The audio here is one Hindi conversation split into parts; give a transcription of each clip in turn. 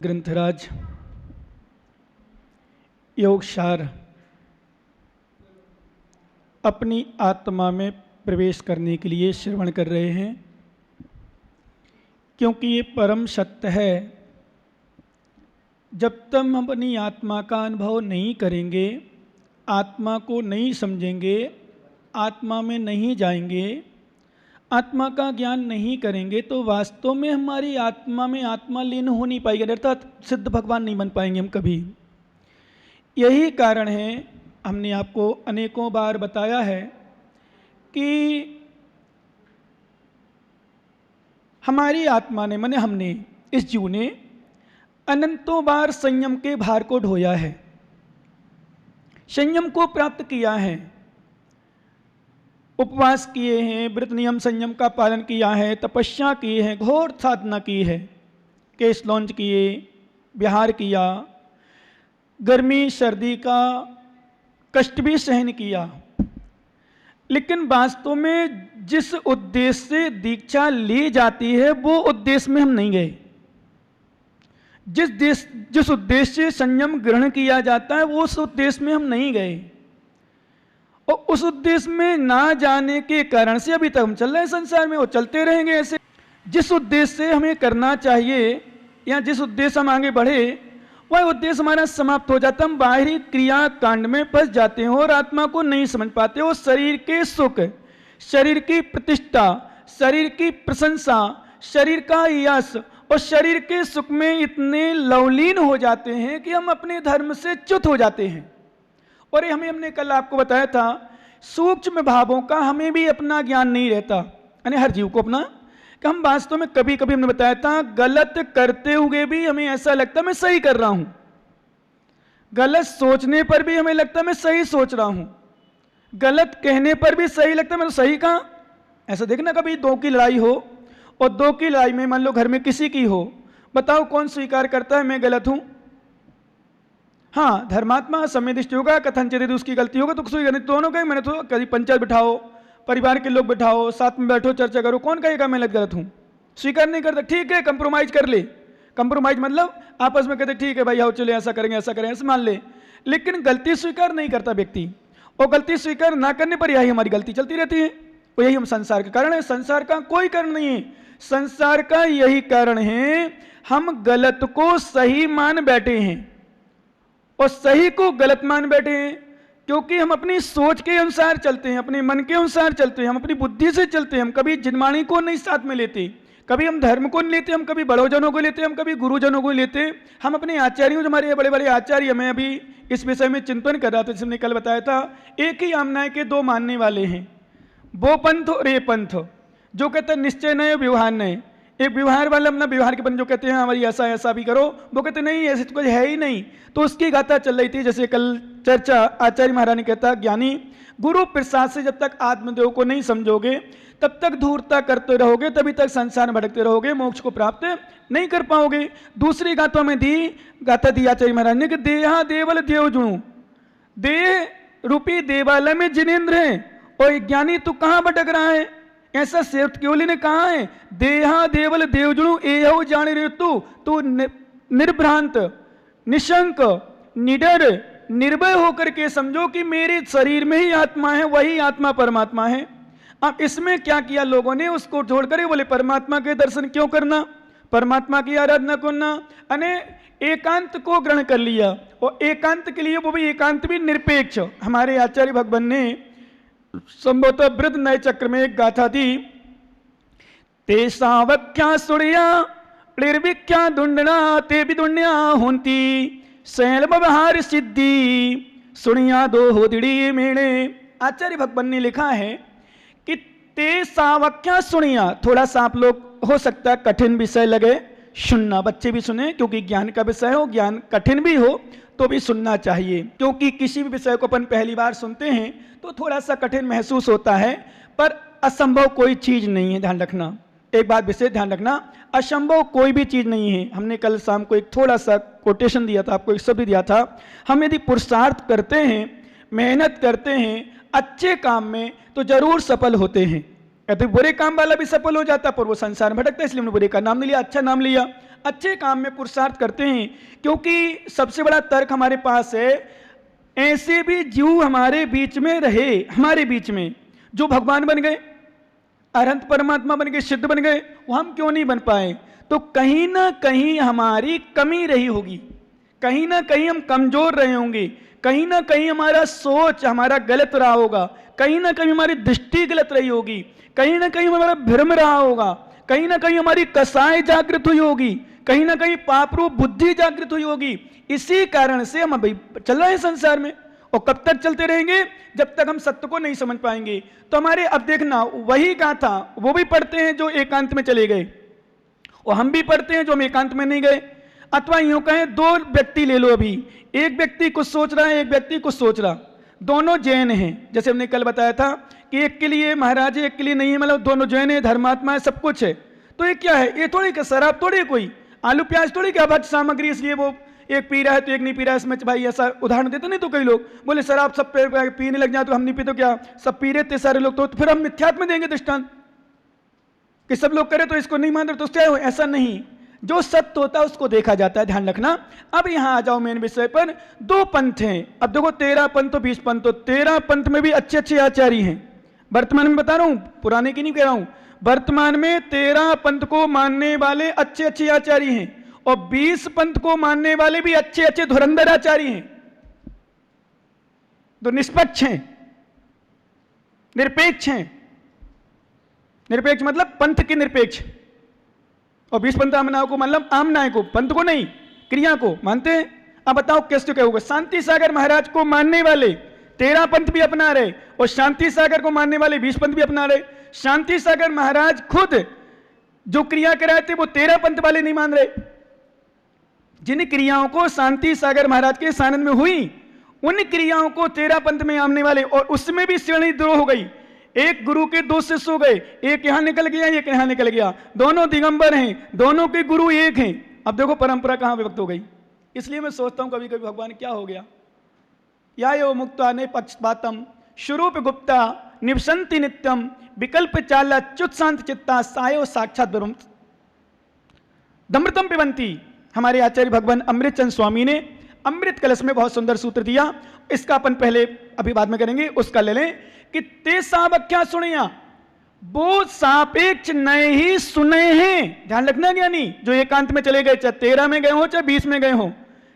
ग्रंथराज योगसार अपनी आत्मा में प्रवेश करने के लिए श्रवण कर रहे हैं, क्योंकि ये परम सत्य है। जब तक हम अपनी आत्मा का अनुभव नहीं करेंगे, आत्मा को नहीं समझेंगे, आत्मा में नहीं जाएंगे, आत्मा का ज्ञान नहीं करेंगे, तो वास्तव में हमारी आत्मा में आत्मा लीन हो नहीं पाएगी, अर्थात सिद्ध भगवान नहीं बन पाएंगे हम कभी। यही कारण है, हमने आपको अनेकों बार बताया है कि हमारी आत्मा ने, माने हमने, इस जीव ने अनंतों बार संयम के भार को ढोया है, संयम को प्राप्त किया है, उपवास किए हैं, व्रत नियम संयम का पालन किया है, तपस्या की है, घोर साधना की है, केस लॉन्च किए, विहार किया, गर्मी सर्दी का कष्ट भी सहन किया। लेकिन वास्तव में जिस उद्देश्य से दीक्षा ली जाती है वो उद्देश्य में हम नहीं गए। जिस उद्देश्य से संयम ग्रहण किया जाता है वो उस उद्देश्य में हम नहीं गए, और उस उद्देश्य में ना जाने के कारण से अभी तक हम चल रहे हैं संसार में, और चलते रहेंगे ऐसे। जिस उद्देश्य से हमें करना चाहिए या जिस उद्देश्य हम आगे बढ़े वह उद्देश्य हमारा समाप्त हो जाता है, हम बाहरी क्रिया कांड में फंस जाते हैं और आत्मा को नहीं समझ पाते। वो शरीर के सुख, शरीर की प्रतिष्ठा, शरीर की प्रशंसा, शरीर का यश और शरीर के सुख में इतने लवलीन हो जाते हैं कि हम अपने धर्म से च्युत हो जाते हैं। और हमने कल आपको बताया था, सूक्ष्म भावों का हमें भी अपना ज्ञान नहीं रहता, यानी हर जीव को अपना, कि हम वास्तव में कभी कभी हमने बताया था गलत करते हुए भी हमें ऐसा लगता मैं सही कर रहा हूं, गलत सोचने पर भी हमें लगता मैं सही सोच रहा हूं, गलत कहने पर भी सही लगता मैं तो सही कहा। ऐसा देखना, कभी दो की लड़ाई हो और दो की लड़ाई में मान लो घर में किसी की हो, बताओ कौन स्वीकार करता है मैं गलत हूं? हाँ, धर्मात्मा समयनिष्ठ होगा, कथन चरित उसकी गलती होगा तो स्वीकार नहीं। दोनों कहे मैंने तो, कभी पंचायत बिठाओ, परिवार के लोग बिठाओ, साथ में बैठो, चर्चा करो, कौन कहेगा मैं गलत हूं? स्वीकार नहीं करता, ठीक है कंप्रोमाइज कर ले। कंप्रोमाइज मतलब आपस में कहते ठीक है भाई आओ चले ऐसा करेंगे ऐसा करेंगे, ऐसे मान ले। लेकिन गलती स्वीकार नहीं करता व्यक्ति, और गलती स्वीकार ना करने पर यही हमारी गलती चलती रहती है, और यही हम संसार के कारण है। संसार का कोई कारण नहीं है, संसार का यही कारण है, हम गलत को सही मान बैठे हैं और सही को गलत मान बैठे हैं, क्योंकि हम अपनी सोच के अनुसार चलते हैं, अपने मन के अनुसार चलते हैं, हम अपनी बुद्धि से चलते हैं, हम कभी जिनवाणी को नहीं साथ में लेते, कभी हम धर्म को नहीं लेते, हम कभी बड़ोजनों को लेते, हम कभी गुरुजनों को लेते, हम अपने आचार्यों, जो हमारे बड़े बड़े आचार्य, मैं अभी इस विषय में चिंतन कर रहा था, जिसने कल बताया था, एक ही आमनाय के दो मानने वाले हैं, वो पंथ और ये पंथ, जो कहते हैं निश्चय नय व्यवहार नय। एक व्यवहार वाला अपना व्यवहार के पंथ जो कहते हैं हमारी ऐसा ऐसा भी करो, वो कहते नहीं ऐसे तो कुछ है ही नहीं। तो उसकी गाथा चल रही थी, जैसे कल चर्चा आचार्य महाराज ने कहता, ज्ञानी गुरु प्रसाद से जब तक आत्मदेव को नहीं समझोगे तब तक धूर्ता करते रहोगे, तभी तक संसार में भटकते रहोगे, मोक्ष को प्राप्त नहीं कर पाओगे। दूसरी गाथा में गाथा दी आचार्य महाराज ने कि देहा देवल देव जुणु, देह रूपी देवालय में जिनेन्द्र है, और ज्ञानी तू कहां भटक रहा है? ऐसा सेठ केवली ने कहा है, देहा देवल देवजुणु एहो जान रे तू निर्भ्रांत, निशंक, निडर, निर्भय होकर के समझो कि मेरे शरीर में ही आत्मा है, वही आत्मा परमात्मा है। अब इसमें क्या किया लोगों ने, उसको छोड़कर बोले परमात्मा के दर्शन क्यों करना, परमात्मा की आराधना करना, अने एकांत को ग्रहण कर लिया, और एकांत के लिए वो भी एकांत भी निरपेक्ष। हमारे आचार्य भगवान ने संभवतः वृद्ध नए चक्र में एक गाथा दी, तेसा वख्या सुड़िया निर्विख्या दुंडना ते विदुण्या होंती शैल व्यवहार सिद्धि सुनिया दो होदड़ी मेणे। आचार्य भगवान ने लिखा है कि तेसा वख्या सुनिया, थोड़ा सा आप लोग हो सकता है कठिन विषय लगे, सुनना, बच्चे भी सुने, क्योंकि ज्ञान का विषय हो, ज्ञान कठिन भी हो तो भी सुनना चाहिए, क्योंकि किसी भी विषय को अपन पहली बार सुनते हैं तो थोड़ा सा कठिन महसूस होता है, पर असंभव कोई चीज नहीं है। ध्यान रखना, एक बात विशेष ध्यान रखना, असंभव कोई भी चीज नहीं है। हमने कल शाम को एक थोड़ा सा कोटेशन दिया था, आपको एक शब्द दिया था, हम यदि पुरुषार्थ करते हैं, मेहनत करते हैं अच्छे काम में, तो जरूर सफल होते हैं। कहते बुरे काम वाला भी सफल हो जाता पर वो संसार में भटकता है, इसलिए हमने बुरे का नाम नहीं लिया, अच्छा नाम लिया। अच्छे काम में पुरुषार्थ करते हैं, क्योंकि सबसे बड़ा तर्क हमारे पास है, ऐसे भी जीव हमारे बीच में रहे, हमारे बीच में जो भगवान बन गए, अनंत परमात्मा बन गए, सिद्ध बन गए, वो हम क्यों नहीं बन पाए? तो कहीं ना कहीं हमारी कमी रही होगी, कहीं ना कहीं हम कमजोर रहे होंगे, कहीं ना कहीं हमारा सोच हमारा गलत रहा होगा, कहीं ना कहीं हमारी दृष्टि गलत रही होगी, कहीं ना कहीं हमारा भ्रम रहा होगा, कहीं ना कहीं हमारी कसाई जागृत हुई होगी, कहीं ना कहीं पापरूप बुद्धि जागृत हुई होगी। इसी कारण से हम अभी चल रहे हैं संसार में, और कब तक चलते रहेंगे? जब तक हम सत्य को नहीं समझ पाएंगे। तो हमारे अब देखना, वही गाथा वो भी पढ़ते हैं जो एकांत में चले गए, और हम भी पढ़ते हैं जो हम एकांत में नहीं गए। अथवा यूं कहें, दो व्यक्ति ले लो, अभी एक व्यक्ति कुछ सोच रहा है, एक व्यक्ति कुछ सोच रहा, दोनों जैन हैं। जैसे हमने कल बताया था कि एक के लिए महाराज है, एक के लिए नहीं है, मतलब दोनों जैन है, धर्मात्मा है, सब कुछ है। तो ये क्या है? ये थोड़ी कि शराब थोड़ी, कोई आलू प्याज थोड़ी क्या भक्ष सामग्री, इसलिए वो एक पी रहा है तो एक नहीं पी रहा है। इसमें भाई ऐसा उदाहरण देते नहीं, तो कई लोग बोले शराब सब पीने लग जाए तो हम नहीं पी, तो क्या सब पी रहे थे सारे लोग? तो फिर हम मिथ्यात्व में देंगे दृष्टांत कि सब लोग करे तो इसको नहीं मान रहे तो क्या हो? ऐसा नहीं, जो सत्य होता है उसको देखा जाता है, ध्यान रखना। अब यहां आ जाओ मेन विषय पर। दो पंथ हैं, अब देखो 13 पंथ, 20 पंथ। तो 13 पंथ में भी अच्छे अच्छे आचार्य हैं, वर्तमान में बता रहा हूं, पुराने की नहीं कह रहा हूं। वर्तमान में 13 पंथ को मानने वाले अच्छे अच्छे आचार्य हैं, और 20 पंथ को मानने वाले भी अच्छे अच्छे धुरंधर आचार्य हैं, जो निष्पक्ष हैं, निरपेक्ष हैं। निरपेक्ष मतलब पंथ के निरपेक्ष। और 20 पंथ आमनाओं को मतलब आम न्याय को, पंथ को नहीं, क्रिया को मानते हैं। अब बताओ कैसे क्या होगा? शांति सागर महाराज को मानने वाले 13 पंथ भी अपना रहे, और शांति सागर को मानने वाले 20 पंथ भी अपना रहे। शांति सागर महाराज खुद जो क्रिया कराए थे वो 13 पंथ वाले नहीं मान रहे। जिन क्रियाओं को शांति सागर महाराज के सानंद में हुई, उन क्रियाओं को 13 पंथ में आने वाले, और उसमें भी श्रेणी द्रोह हो गई। एक गुरु के 2 शिष्य हो गए, एक यहां निकल गया, एक यहां निकल गया, दोनों दिगंबर हैं, दोनों के गुरु एक हैं। अब देखो परंपरा कहां विभक्त हो गई। इसलिए मैं सोचता हूं कभी कभी भगवान क्या हो गया। या यो मुक्ता ने पक्षपातम स्वरूप गुप्ता निवसंति नित्यम विकल्प चाला च्युत शांत चित्ता सायो साक्षात ब्रह्म दमृतम पिबंती। हमारे आचार्य भगवान अमृत चंद स्वामी ने अमृत कलश में बहुत सुंदर सूत्र दिया, इसका अपन पहले अभी बाद में करेंगे, उसका ले लें कि ते सावख्या सुनिया, वो सापेक्ष नए ही सुने हैं। ध्यान रखना ज्ञानी, जो एकांत में चले गए, चाहे 13 में गए हो, चाहे 20 में गए हो,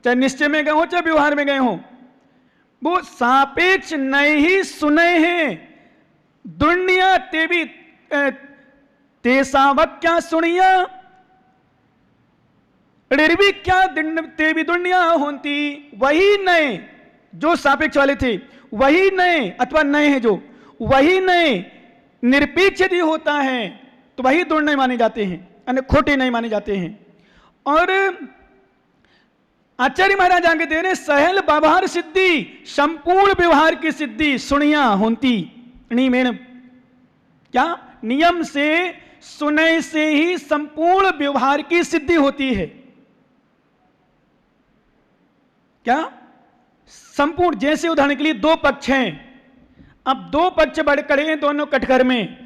चाहे निश्चय में गए हो, चाहे व्यवहार में गए हो, वो सापेक्ष नए ही सुने हैं। दुनिया तेवी ते सावख्या सुनिया निर्वी क्या तेवी दुनिया होती। वही नए जो सापेक्ष वाले थे, वही नए अथवा नए हैं, जो वही नए निरपेक्ष यदि होता है तो वही दुर्नय नहीं माने जाते हैं, अन्य खोटे नहीं माने जाते हैं। और आचार्य महाराज आगे दे रहे, सहल व्यवहार सिद्धि संपूर्ण व्यवहार की सिद्धि सुनिया होती। नियमेण क्या? नियम से सुनने से ही संपूर्ण व्यवहार की सिद्धि होती है। क्या? संपूर्ण। जैसे उदाहरण के लिए 2 पक्ष हैं, अब 2 पक्ष बढ़ खड़े हैं दोनों कटघर में,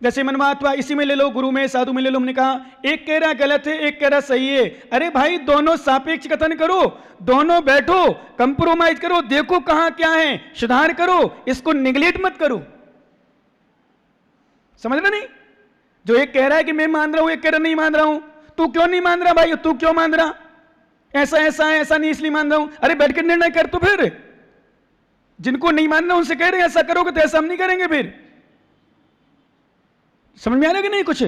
जैसे मनवा अथवा इसी में ले लो, गुरु में साधु में ले लो। हमने कहा एक कह रहा गलत है, एक कह रहा सही है। अरे भाई दोनों सापेक्ष कथन करो, दोनों बैठो, कंप्रोमाइज करो, देखो कहां क्या है, सुधार करो, इसको निगलेक्ट मत करो। समझ रहे नहीं? जो एक कह रहा है कि मैं मान रहा हूं, एक कह रहा नहीं मान रहा हूं। तू क्यों नहीं मान रहा भाई? तू क्यों मान रहा? ऐसा ऐसा है, ऐसा नहीं इसलिए मान रहा हूं। अरे बैठ कर निर्णय कर। तो फिर जिनको नहीं मानना उनसे कह रहे हैं ऐसा करोगे तो ऐसा हम नहीं करेंगे। फिर समझ में आ रहा कि नहीं? कुछ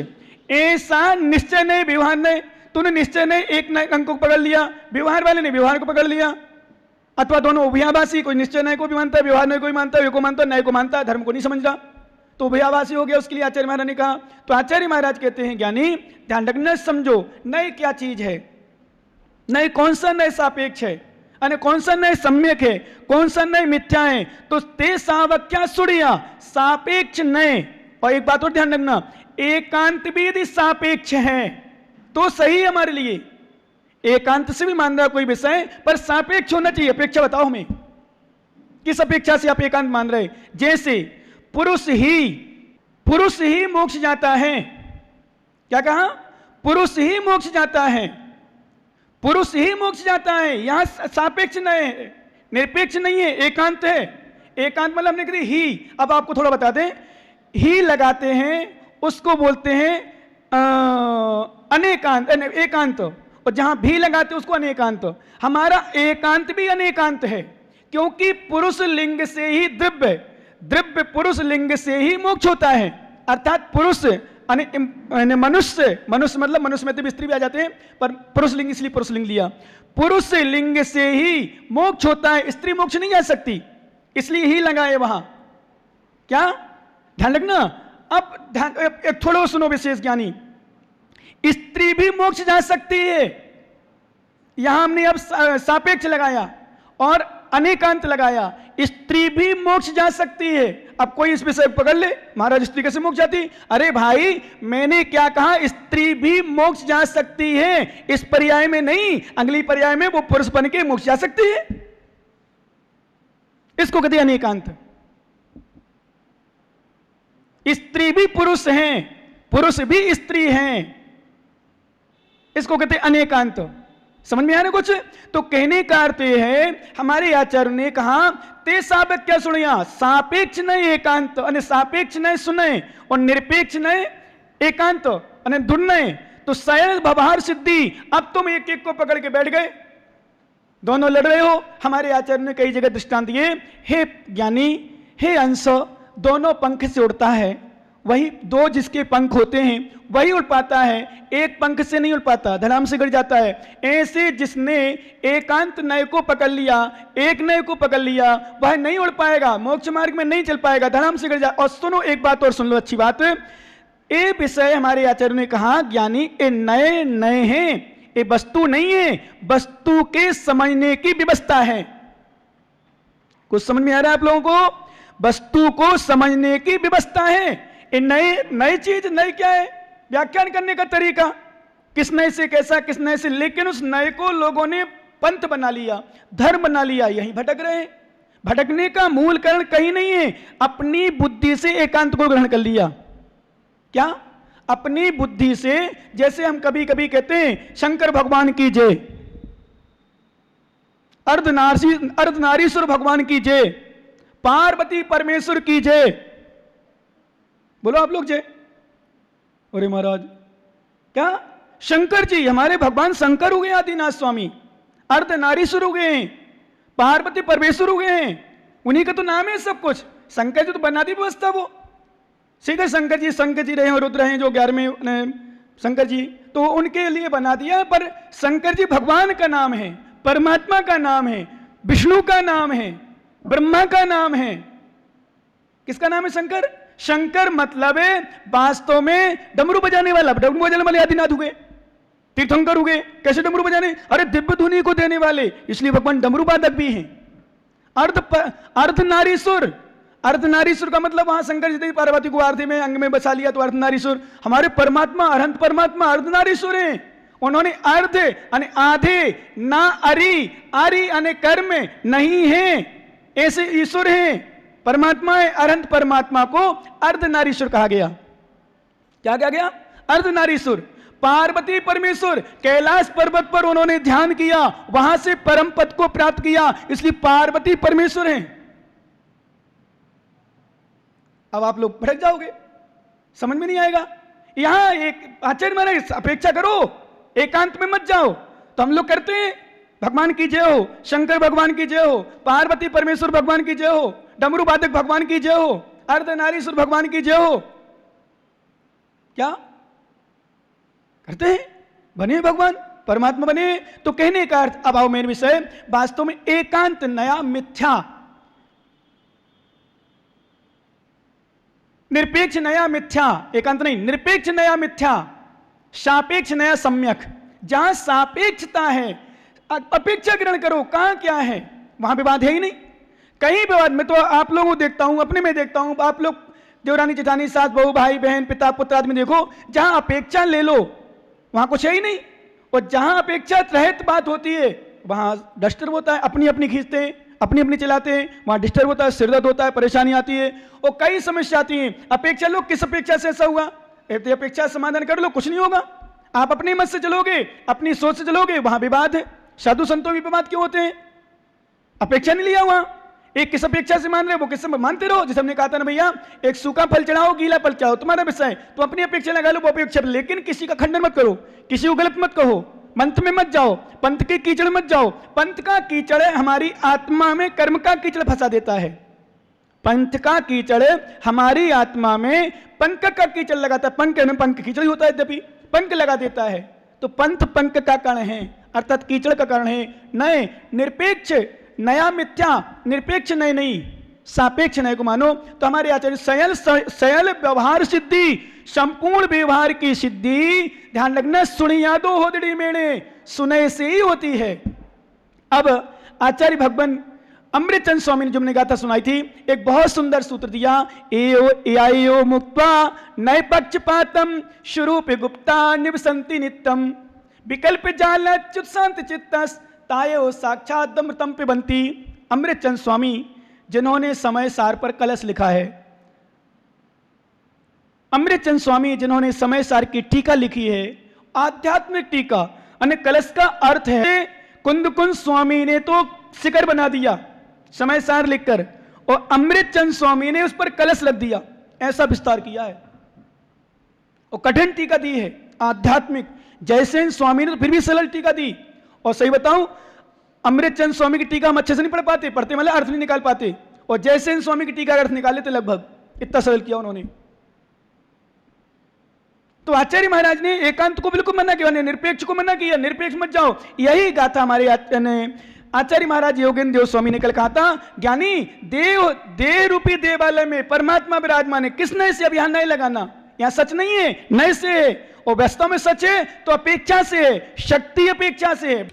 ऐसा निश्चय नहीं, व्यवहार नहीं। तूने निश्चय नहीं एक अंक को पकड़ लिया, व्यवहार वाले ने व्यवहार को पकड़ लिया, अथवा दोनों उभयाभासी, कोई निश्चय नहीं को भी मानता है, व्यवहार नहीं कोई मानता है, वे को मानता है, न्याय को मानता है, धर्म को नहीं समझ रहा, तो उभयाभासी हो गया। उसके लिए आचार्य महाराज ने कहा, तो आचार्य महाराज कहते हैं ज्ञानी ध्यान रखना, समझो नए क्या चीज है, नए कौन सा नए सापेक्ष है, अने कौन सा नए सम्यक है, कौन सा नए मिथ्या है। तो ते सावख्या सुड़िया सापेक्ष नए। और एक बात और ध्यान रखना, एकांत भी यदि सापेक्ष है तो सही है हमारे लिए। एकांत से भी मान रहा कोई विषय, पर सापेक्ष होना चाहिए। अपेक्षा बताओ हमें, किस अपेक्षा से आप एकांत मान रहे? जैसे पुरुष ही पुरुष ही मोक्ष जाता है। क्या कहा? पुरुष ही मोक्ष जाता है, पुरुष ही मोक्ष जाता है। यहां सापेक्ष नहीं है, निरपेक्ष नहीं है, एकांत है। एकांत मतलब हमने कही ही। अब आपको थोड़ा बता दें, ही लगाते हैं उसको बोलते हैं अनेकांत, एकांत, और जहां भी लगाते हैं उसको अनेकांत। हमारा एकांत भी अनेकांत है, क्योंकि पुरुष लिंग से ही द्रव्य, द्रव्य पुरुष लिंग से ही मोक्ष होता है। अर्थात पुरुष मनुष्य, मनुष्य मतलब मनुष्य में तो स्त्री भी आ जाते हैं, पर पुरुष लिंग इसलिए पुरुष लिंग लिया। पुरुष लिंग से ही मोक्ष होता है, स्त्री मोक्ष नहीं जा सकती, इसलिए ही लगाए वहां। क्या ध्यान रखना। अब ध्यान एक थोड़ा सुनो विशेष ज्ञानी, स्त्री भी मोक्ष जा सकती है। यहां हमने अब सापेक्ष लगाया और अनेकांत लगाया, स्त्री भी मोक्ष जा सकती है। अब कोई इस विषय पकड़ ले, महाराज स्त्री कैसे मोक्ष जाती? अरे भाई मैंने क्या कहा, स्त्री भी मोक्ष जा सकती है, इस पर्याय में नहीं, अगली पर्याय में वो पुरुष बन के मोक्ष जा सकती है। इसको कहते हैं अनेकांत। स्त्री भी पुरुष हैं, पुरुष भी स्त्री हैं, इसको कहते हैं अनेकांत। समझ में आ रहा कुछ? तो कहने का अर्थ है, हमारे आचार्य ने कहा ते सापेक्ष क्या सुनिया, सापेक्ष नहीं एकांत, अने सापेक्ष नहीं सुने और निरपेक्ष नहीं एकांत अने दुर्नय। तो सहज व्यवहार सिद्धि। अब तुम एक एक को पकड़ के बैठ गए, दोनों लड़ रहे हो। हमारे आचार्य ने कई जगह दृष्टांत दिए, हे ज्ञानी, हे अंश, दोनों पंख से उड़ता है, वही दो जिसके पंख होते हैं वही उड़ पाता है, एक पंख से नहीं उड़ पाता, धड़ाम से गिर जाता है। ऐसे जिसने एकांत नय को पकड़ लिया, एक नय को पकड़ लिया, वह नहीं उड़ पाएगा, मोक्ष मार्ग में नहीं चल पाएगा, धड़ाम से गिर जा। और सुनो एक बात और सुन लो, अच्छी बात, ये विषय हमारे आचार्य ने कहा ज्ञानी ये नए नए हैं, ये वस्तु नहीं है, वस्तु के समझने की व्यवस्था है। कुछ समझ में आ रहा है आप लोगों को? वस्तु को समझने की व्यवस्था है। ये नए नई चीज, नई क्या है? व्याख्यान करने का तरीका, किस नए से कैसा, किस नए से, लेकिन उस नए को लोगों ने पंथ बना लिया, धर्म बना लिया, यहीं भटक रहे हैं। भटकने का मूल कारण कहीं नहीं है, अपनी बुद्धि से एकांत को ग्रहण कर लिया। क्या? अपनी बुद्धि से। जैसे हम कभी कभी कहते हैं शंकर भगवान की जय, अर्धनारीश्वर भगवान की जय, पार्वती परमेश्वर की जय, बोलो आप लोग जय। अरे महाराज क्या? शंकर जी हमारे भगवान शंकर हो गए, आदिनाथ स्वामी, अर्धनारीश्वर हो गए हैं, पार्वती परमेश्वर हो गए हैं, उन्हीं का तो नाम है सब कुछ। शंकर जी तो बना दी व्यवस्था, वो सीधे शंकर जी रहे हैं, रुद्र हैं जो 11वें शंकर जी, तो उनके लिए बना दिया। पर शंकर जी भगवान का नाम है, परमात्मा का नाम है, विष्णु का नाम है, ब्रह्मा का नाम है। किसका नाम है? शंकर। शंकर मतलब है वास्तव में डमरू बजाने वाला, डमरू बजाने वाले आदिनाथ हुए, तीर्थंकर हुए। कैसे डमरू बजाने? अरे दिव्य धुनी को देने वाले, इसलिए भगवान डमरू वादक भी हैं। अर्धनारीश्वर, अर्धनारीश्वर का मतलब वहां शंकर जी पार्वती को आरती में अंग में बसा लिया, तो अर्धनारीश्वर। हमारे परमात्मा अनंत परमात्मा अर्धनारीश्वर हैं। उन्होंने अर्ध अने आधे, ना अरि, आरि अने कर्म नहीं है, ऐसे ईश्वर हैं, परमात्मा है। अनंत परमात्मा को अर्धनारीश्वर कहा गया। क्या कहा गया? अर्धनारीश्वर। पार्वती परमेश्वर, कैलाश पर्वत पर उन्होंने ध्यान किया, वहां से परम पद को प्राप्त किया, इसलिए पार्वती परमेश्वर हैं। अब आप लोग भटक जाओगे, समझ में नहीं आएगा। यहां एक आचार्य महाराज अपेक्षा करो, एकांत में मत जाओ। तो हम लोग करते हैं भगवान की जय हो, शंकर भगवान की जय हो, पार्वती परमेश्वर भगवान की जय हो, डमरू वादक भगवान की जय हो, अर्धनारीश्वर भगवान की जय हो। क्या करते हैं? बने भगवान, परमात्मा बने। तो कहने का अर्थ, अब आओ मेन विषय, वास्तव में एकांत नया मिथ्या, निरपेक्ष नया मिथ्या, एकांत नहीं, निरपेक्ष नया मिथ्या, सापेक्ष नया सम्यक। जहां सापेक्षता है, अपेक्षा ग्रहण करो, कहां क्या है, वहां विवाद है ही नहीं। कहीं विवाद में तो आप लोगों को देखता हूं, अपने में देखता हूं, आप लोग देवरानी जेठानी, सास बहू, भाई बहन, पिता पुत्र आदमी देखो, जहां अपेक्षा ले लो वहां कुछ है ही नहीं। और जहां अपेक्षा रहित बात होती है वहां डस्टर होता है, अपनी अपनी खींचते हैं, अपनी अपनी चलाते हैं, वहां डिस्टर्ब होता है, सिरदर्द होता है, परेशानी आती है और कई समस्या आती हैं। अपेक्षा लो, किस अपेक्षा से ऐसा हुआ? अपेक्षा समाधान कर लो, कुछ नहीं होगा। आप अपने मत से चलोगे, अपनी सोच से चलोगे, वहां विवाद है। साधु संतों भी विवाद क्यों होते हैं? अपेक्षा नहीं लिया वहां। एक किस अपेक्षा से मान रहे हो, वो किस मानते रहो। जैसे हमने कहा था ना भैया, एक सूखा फल चढ़ाओ, गीला फल चढ़ाओ, तुम्हारा विषय, तो अपनी अपेक्षा लगा लो, वो अपेक्षा, लेकिन किसी का खंडन मत करो, किसी को गलत मत कहो, पंथ में मत जाओ, पंथ के कीचड़ मत जाओ। पंथ का कीचड़ हमारी आत्मा में कर्म का कीचड़ फंसा देता है। पंथ का कीचड़ हमारी आत्मा में पंख का कीचड़ लगाता है। पंख में पंख कीचड़ ही होता है, यद्यपि पंख लगा देता है। तो पंथ पंख का कारण है, अर्थात कीचड़ का कारण है। नए निरपेक्ष, नया मिथ्या, निरपेक्ष नए नहीं, सापेक्ष नए को मानो। तो हमारे आचार्य सयल व्यवहार सिद्धि, संपूर्ण व्यवहार की सिद्धि, ध्यान रखना, सुनिया दो होदड़ी मेणे, सुने से ही होती है। अब आचार्य भगवान अमृतचंद स्वामी ने जो हमने गाथा सुनाई थी, एक बहुत सुंदर सूत्र दिया, एओ मुक्त्वा नय पक्षपातम शुरूप गुप्ता निवसंति नित्यम विकल्प जाल च्युत चित्तस तायो साक्षात अमृतम पिबंती। अमृतचंद स्वामी जिन्होंने समय सार पर कलश लिखा है, अमृतचंद स्वामी जिन्होंने समय सार की टीका लिखी है, आध्यात्मिक टीका, अन्य कलश का अर्थ है। कुंद कुंद स्वामी ने तो शिखर बना दिया समय सार लिखकर, और अमृतचंद स्वामी ने उस पर कलश लग दिया, ऐसा विस्तार किया है और कठिन टीका दी है आध्यात्मिक। जयसेन स्वामी ने तो फिर भी सरल टीका दी। और सही बताऊं, अमृतचंद स्वामी की टीका हम अच्छे से नहीं पढ़ पाते, पढ़ते मतलब अर्थ नहीं निकाल पाते, और जयसेन स्वामी की टीका का अर्थ निकाल लेते लगभग, इतना सरल किया उन्होंने। तो आचार्य महाराज ने एकांत को बिल्कुल मना किया, निरपेक्ष को मना किया, निरपेक्ष मत जाओ। यही गाथा हमारे आचार्य महाराज योगेंद्र देव स्वामी ने कल कहा था, ज्ञानी देह रूपी देवालय में परमात्मा विराजमान है, किस नए से अभियान नहीं लगाना, यहां सच नहीं है, नए से है, और वास्तव में सच है तो अपेक्षा से है, शक्ति अपेक्षा से है।